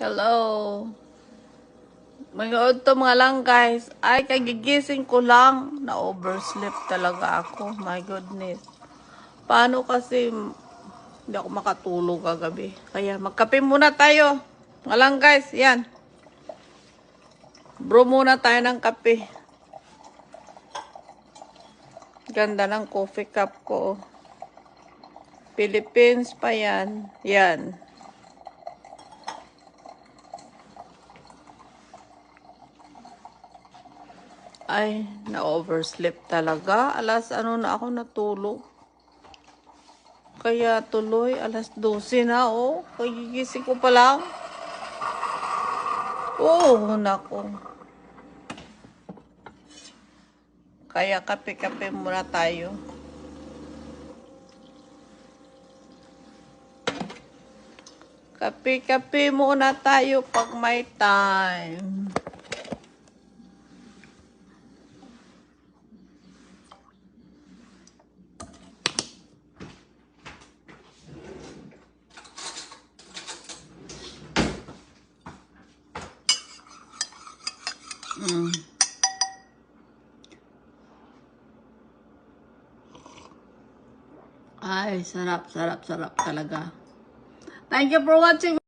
Hello. Mga to mga lang guys. Ay, kagigising ko lang. Na-oversleep talaga ako. My goodness. Paano kasi hindi ako makatulog kagabi. Kaya magkape muna tayo. Mga lang guys, yan. Brew muna tayo ng kape. Ganda ng coffee cup ko. Philippines pa yan. Yan. Ay, na-oversleep talaga. Alas ano na ako natulog. Kaya tuloy, alas 12 na, oh. Pagigising ko pa lang. Oh, nako. Kaya kape-kape muna tayo. Kape-kape muna tayo pag may time. Ay, sarap talaga. Thank you for watching.